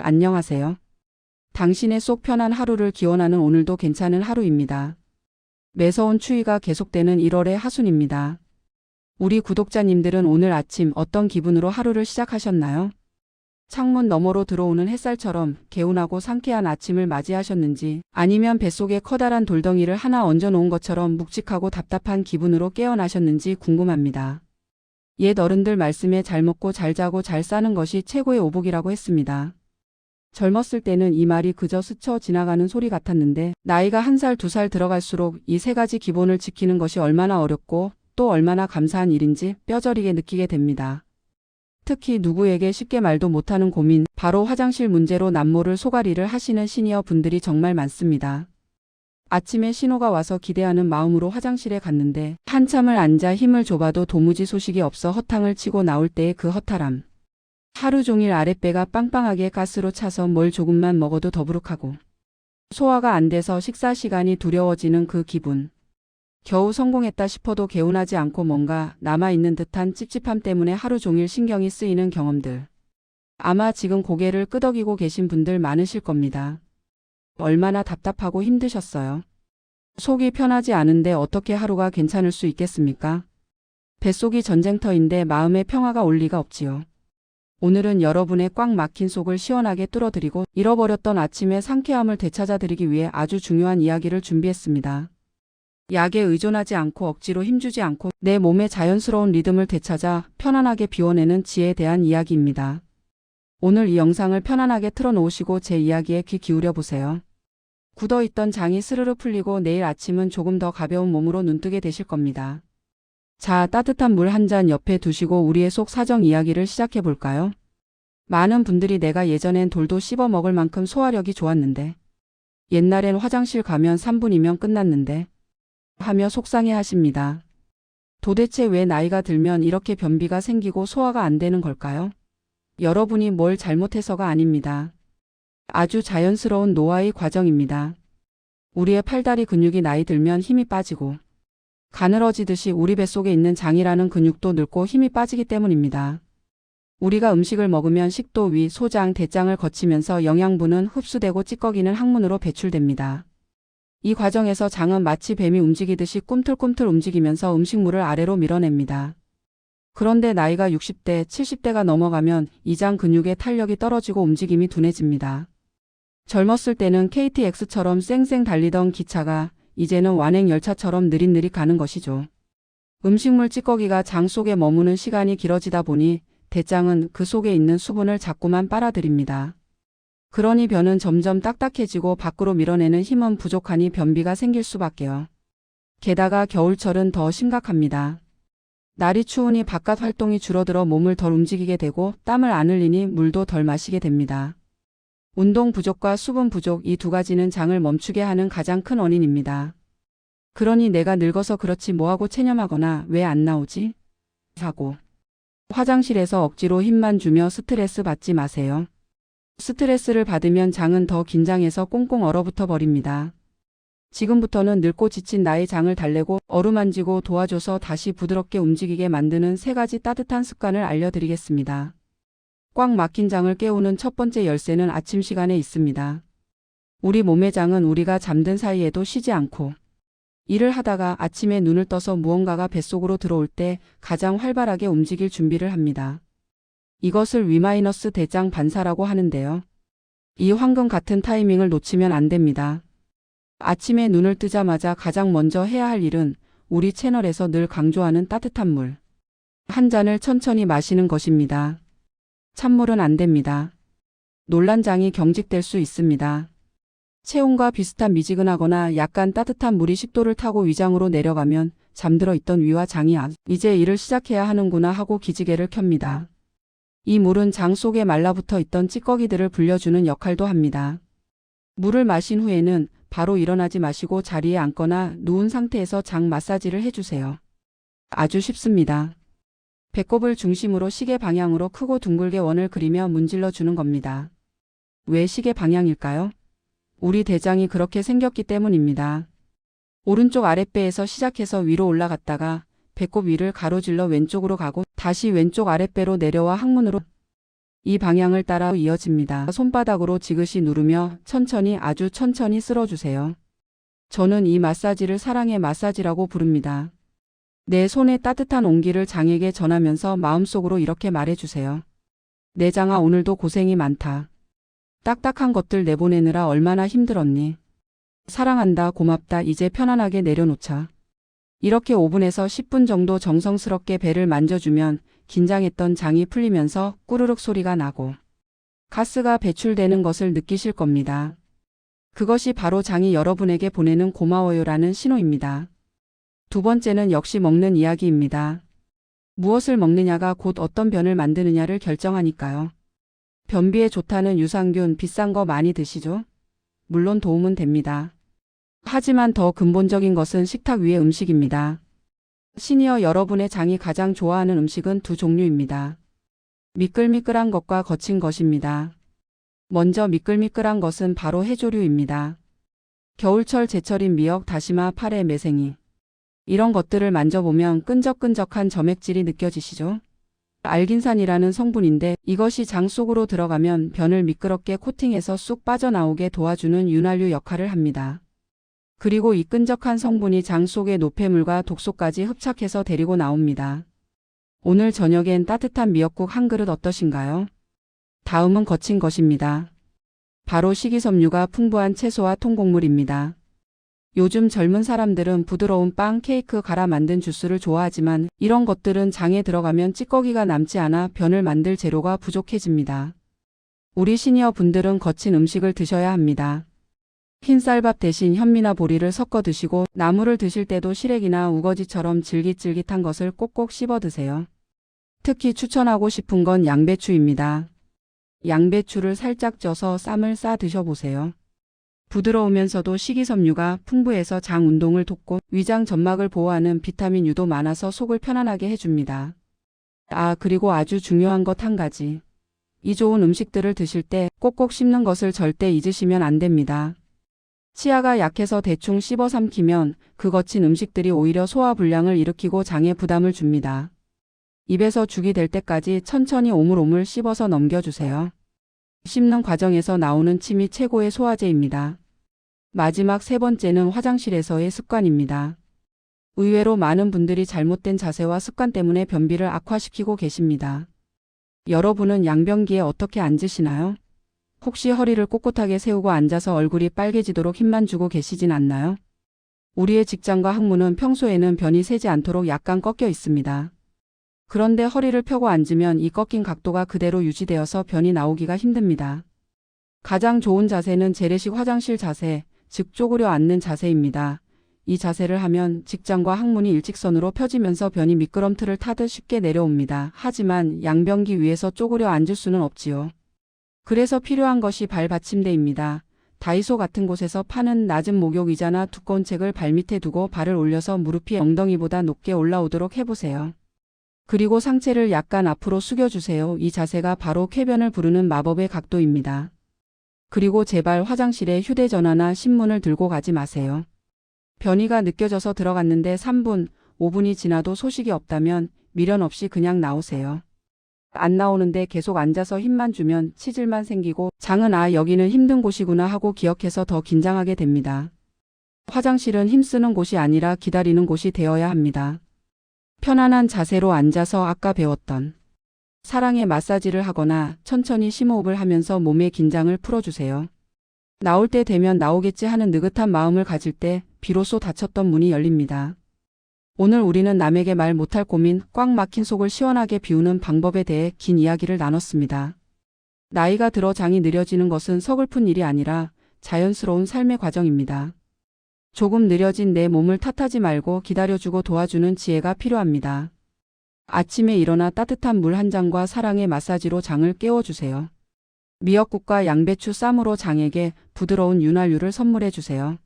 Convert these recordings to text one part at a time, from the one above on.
안녕하세요. 당신의 속 편한 하루를 기원하는 오늘도 괜찮은 하루입니다. 매서운 추위가 계속되는 1월의 하순입니다. 우리 구독자님들은 오늘 아침 어떤 기분으로 하루를 시작하셨나요? 창문 너머로 들어오는 햇살처럼 개운하고 상쾌한 아침을 맞이하셨는지, 아니면 뱃속에 커다란 돌덩이를 하나 얹어놓은 것처럼 묵직하고 답답한 기분으로 깨어나셨는지 궁금합니다. 옛 어른들 말씀에 잘 먹고 잘 자고 잘 사는 것이 최고의 오복이라고 했습니다. 젊었을 때는 이 말이 그저 스쳐 지나가는 소리 같았는데, 나이가 1살, 2살 들어갈수록 이 3가지 기본을 지키는 것이 얼마나 어렵고 또 얼마나 감사한 일인지 뼈저리게 느끼게 됩니다. 특히 누구에게 쉽게 말도 못하는 고민, 바로 화장실 문제로 남모를 소가리를 하시는 시니어 분들이 정말 많습니다. 아침에 신호가 와서 기대하는 마음으로 화장실에 갔는데 한참을 앉아 힘을 줘봐도 도무지 소식이 없어 허탕을 치고 나올 때의 그 허탈함. 하루 종일 아랫배가 빵빵하게 가스로 차서 뭘 조금만 먹어도 더부룩하고 소화가 안 돼서 식사 시간이 두려워지는 그 기분. 겨우 성공했다 싶어도 개운하지 않고 뭔가 남아있는 듯한 찝찝함 때문에 하루 종일 신경이 쓰이는 경험들. 아마 지금 고개를 끄덕이고 계신 분들 많으실 겁니다. 얼마나 답답하고 힘드셨어요? 속이 편하지 않은데 어떻게 하루가 괜찮을 수 있겠습니까? 뱃속이 전쟁터인데 마음의 평화가 올 리가 없지요. 오늘은 여러분의 꽉 막힌 속을 시원하게 뚫어드리고 잃어버렸던 아침의 상쾌함을 되찾아드리기 위해 아주 중요한 이야기를 준비했습니다. 약에 의존하지 않고 억지로 힘주지 않고 내 몸의 자연스러운 리듬을 되찾아 편안하게 비워내는 지혜에 대한 이야기입니다. 오늘 이 영상을 편안하게 틀어놓으시고 제 이야기에 귀 기울여 보세요. 굳어있던 장이 스르르 풀리고 내일 아침은 조금 더 가벼운 몸으로 눈뜨게 되실 겁니다. 자, 따뜻한 물 한 잔 옆에 두시고 우리의 속 사정 이야기를 시작해 볼까요? 많은 분들이 내가 예전엔 돌도 씹어 먹을 만큼 소화력이 좋았는데, 옛날엔 화장실 가면 3분이면 끝났는데 하며 속상해 하십니다. 도대체 왜 나이가 들면 이렇게 변비가 생기고 소화가 안 되는 걸까요? 여러분이 뭘 잘못해서가 아닙니다. 아주 자연스러운 노화의 과정입니다. 우리의 팔다리 근육이 나이 들면 힘이 빠지고 가늘어지듯이 우리 뱃속에 있는 장이라는 근육도 늙고 힘이 빠지기 때문입니다. 우리가 음식을 먹으면 식도, 위, 소장, 대장을 거치면서 영양분은 흡수되고 찌꺼기는 항문으로 배출됩니다. 이 과정에서 장은 마치 뱀이 움직이듯이 꿈틀꿈틀 움직이면서 음식물을 아래로 밀어냅니다. 그런데 나이가 60대, 70대가 넘어가면 이 장 근육의 탄력이 떨어지고 움직임이 둔해집니다. 젊었을 때는 KTX처럼 쌩쌩 달리던 기차가 이제는 완행열차처럼 느릿느릿 가는 것이죠. 음식물 찌꺼기가 장 속에 머무는 시간이 길어지다 보니 대장은 그 속에 있는 수분을 자꾸만 빨아들입니다. 그러니 변은 점점 딱딱해지고 밖으로 밀어내는 힘은 부족하니 변비가 생길 수밖에요. 게다가 겨울철은 더 심각합니다. 날이 추우니 바깥 활동이 줄어들어 몸을 덜 움직이게 되고 땀을 안 흘리니 물도 덜 마시게 됩니다. 운동 부족과 수분 부족, 이 2가지는 장을 멈추게 하는 가장 큰 원인입니다. 그러니 내가 늙어서 그렇지 뭐하고 체념하거나 왜 안 나오지? 하고 화장실에서 억지로 힘만 주며 스트레스 받지 마세요. 스트레스를 받으면 장은 더 긴장해서 꽁꽁 얼어붙어 버립니다. 지금부터는 늙고 지친 나의 장을 달래고 어루만지고 도와줘서 다시 부드럽게 움직이게 만드는 3가지 따뜻한 습관을 알려드리겠습니다. 꽉 막힌 장을 깨우는 첫 번째 열쇠는 아침 시간에 있습니다. 우리 몸의 장은 우리가 잠든 사이에도 쉬지 않고 일을 하다가 아침에 눈을 떠서 무언가가 뱃속으로 들어올 때 가장 활발하게 움직일 준비를 합니다. 이것을 위마이너스 대장 반사라고 하는데요. 이 황금 같은 타이밍을 놓치면 안 됩니다. 아침에 눈을 뜨자마자 가장 먼저 해야 할 일은 우리 채널에서 늘 강조하는 따뜻한 물 한 잔을 천천히 마시는 것입니다. 찬물은 안 됩니다. 놀란 장이 경직될 수 있습니다. 체온과 비슷한 미지근하거나 약간 따뜻한 물이 식도를 타고 위장으로 내려가면 잠들어 있던 위와 장이 이제 일을 시작해야 하는구나 하고 기지개를 켭니다. 이 물은 장 속에 말라붙어 있던 찌꺼기들을 불려주는 역할도 합니다. 물을 마신 후에는 바로 일어나지 마시고 자리에 앉거나 누운 상태에서 장 마사지를 해주세요. 아주 쉽습니다. 배꼽을 중심으로 시계 방향으로 크고 둥글게 원을 그리며 문질러 주는 겁니다. 왜 시계 방향일까요? 우리 대장이 그렇게 생겼기 때문입니다. 오른쪽 아랫배에서 시작해서 위로 올라갔다가 배꼽 위를 가로질러 왼쪽으로 가고 다시 왼쪽 아랫배로 내려와 항문으로 이 방향을 따라 이어집니다. 손바닥으로 지그시 누르며 천천히 아주 천천히 쓸어주세요. 저는 이 마사지를 사랑의 마사지라고 부릅니다. 내 손의 따뜻한 온기를 장에게 전하면서 마음속으로 이렇게 말해주세요. 내 장아, 오늘도 고생이 많다. 딱딱한 것들 내보내느라 얼마나 힘들었니? 사랑한다, 고맙다, 이제 편안하게 내려놓자. 이렇게 5분에서 10분 정도 정성스럽게 배를 만져주면 긴장했던 장이 풀리면서 꾸르륵 소리가 나고 가스가 배출되는 것을 느끼실 겁니다. 그것이 바로 장이 여러분에게 보내는 고마워요라는 신호입니다. 두 번째는 역시 먹는 이야기입니다. 무엇을 먹느냐가 곧 어떤 변을 만드느냐를 결정하니까요. 변비에 좋다는 유산균 비싼 거 많이 드시죠? 물론 도움은 됩니다. 하지만 더 근본적인 것은 식탁 위의 음식입니다. 시니어 여러분의 장이 가장 좋아하는 음식은 두 종류입니다. 미끌미끌한 것과 거친 것입니다. 먼저 미끌미끌한 것은 바로 해조류입니다. 겨울철 제철인 미역, 다시마, 파래, 매생이. 이런 것들을 만져보면 끈적끈적한 점액질이 느껴지시죠? 알긴산이라는 성분인데 이것이 장 속으로 들어가면 변을 미끄럽게 코팅해서 쑥 빠져나오게 도와주는 윤활유 역할을 합니다. 그리고 이 끈적한 성분이 장 속의 노폐물과 독소까지 흡착해서 데리고 나옵니다. 오늘 저녁엔 따뜻한 미역국 한 그릇 어떠신가요? 다음은 거친 것입니다. 바로 식이섬유가 풍부한 채소와 통곡물입니다. 요즘 젊은 사람들은 부드러운 빵, 케이크 갈아 만든 주스를 좋아하지만 이런 것들은 장에 들어가면 찌꺼기가 남지 않아 변을 만들 재료가 부족해집니다. 우리 시니어 분들은 거친 음식을 드셔야 합니다. 흰쌀밥 대신 현미나 보리를 섞어 드시고 나물을 드실 때도 시래기나 우거지처럼 질깃질깃한 것을 꼭꼭 씹어 드세요. 특히 추천하고 싶은 건 양배추입니다. 양배추를 살짝 쪄서 쌈을 싸 드셔보세요. 부드러우면서도 식이섬유가 풍부해서 장 운동을 돕고 위장 점막을 보호하는 비타민 U도 많아서 속을 편안하게 해줍니다. 그리고 아주 중요한 것 한 가지. 이 좋은 음식들을 드실 때 꼭꼭 씹는 것을 절대 잊으시면 안 됩니다. 치아가 약해서 대충 씹어 삼키면 그 거친 음식들이 오히려 소화불량을 일으키고 장에 부담을 줍니다. 입에서 죽이 될 때까지 천천히 오물오물 씹어서 넘겨주세요. 씹는 과정에서 나오는 침이 최고의 소화제입니다. 마지막 세 번째는 화장실에서의 습관입니다. 의외로 많은 분들이 잘못된 자세와 습관 때문에 변비를 악화시키고 계십니다. 여러분은 양변기에 어떻게 앉으시나요? 혹시 허리를 꼿꼿하게 세우고 앉아서 얼굴이 빨개지도록 힘만 주고 계시진 않나요? 우리의 직장과 학문은 평소에는 변이 새지 않도록 약간 꺾여 있습니다. 그런데 허리를 펴고 앉으면 이 꺾인 각도가 그대로 유지되어서 변이 나오기가 힘듭니다. 가장 좋은 자세는 재래식 화장실 자세, 즉 쪼그려 앉는 자세입니다. 이 자세를 하면 직장과 학문이 일직선으로 펴지면서 변이 미끄럼틀을 타듯 쉽게 내려옵니다. 하지만 양변기 위에서 쪼그려 앉을 수는 없지요. 그래서 필요한 것이 발 받침대입니다. 다이소 같은 곳에서 파는 낮은 목욕 의자나 두꺼운 책을 발밑에 두고 발을 올려서 무릎이 엉덩이보다 높게 올라오도록 해보세요. 그리고 상체를 약간 앞으로 숙여주세요. 이 자세가 바로 쾌변을 부르는 마법의 각도입니다. 그리고 제발 화장실에 휴대전화나 신문을 들고 가지 마세요. 변이가 느껴져서 들어갔는데 3분, 5분이 지나도 소식이 없다면 미련 없이 그냥 나오세요. 안 나오는데 계속 앉아서 힘만 주면 치질만 생기고 장은 여기는 힘든 곳이구나 하고 기억해서 더 긴장하게 됩니다. 화장실은 힘쓰는 곳이 아니라 기다리는 곳이 되어야 합니다. 편안한 자세로 앉아서 아까 배웠던 사랑의 마사지를 하거나 천천히 심호흡을 하면서 몸의 긴장을 풀어주세요. 나올 때 되면 나오겠지 하는 느긋한 마음을 가질 때 비로소 닫혔던 문이 열립니다. 오늘 우리는 남에게 말 못할 고민, 꽉 막힌 속을 시원하게 비우는 방법에 대해 긴 이야기를 나눴습니다. 나이가 들어 장이 느려지는 것은 서글픈 일이 아니라 자연스러운 삶의 과정입니다. 조금 느려진 내 몸을 탓하지 말고 기다려주고 도와주는 지혜가 필요합니다. 아침에 일어나 따뜻한 물 한 잔과 사랑의 마사지로 장을 깨워주세요. 미역국과 양배추 쌈으로 장에게 부드러운 윤활유를 선물해주세요.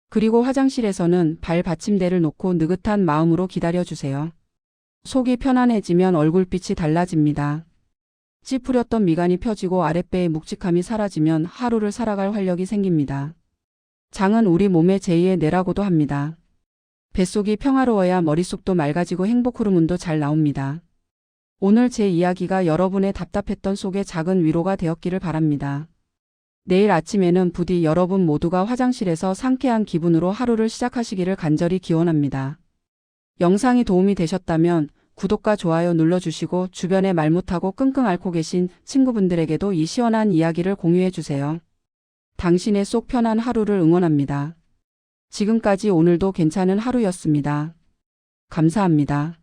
그리고 화장실에서는 발 받침대를 놓고 느긋한 마음으로 기다려주세요. 속이 편안해지면 얼굴빛이 달라집니다. 찌푸렸던 미간이 펴지고 아랫배의 묵직함이 사라지면 하루를 살아갈 활력이 생깁니다. 장은 우리 몸의 제2의 뇌라고도 합니다. 뱃속이 평화로워야 머릿속도 맑아지고 행복 호르몬도 잘 나옵니다. 오늘 제 이야기가 여러분의 답답했던 속에 작은 위로가 되었기를 바랍니다. 내일 아침에는 부디 여러분 모두가 화장실에서 상쾌한 기분으로 하루를 시작하시기를 간절히 기원합니다. 영상이 도움이 되셨다면 구독과 좋아요 눌러주시고 주변에 말 못하고 끙끙 앓고 계신 친구분들에게도 이 시원한 이야기를 공유해 주세요. 당신의 속 편한 하루를 응원합니다. 지금까지 오늘도 괜찮은 하루였습니다. 감사합니다.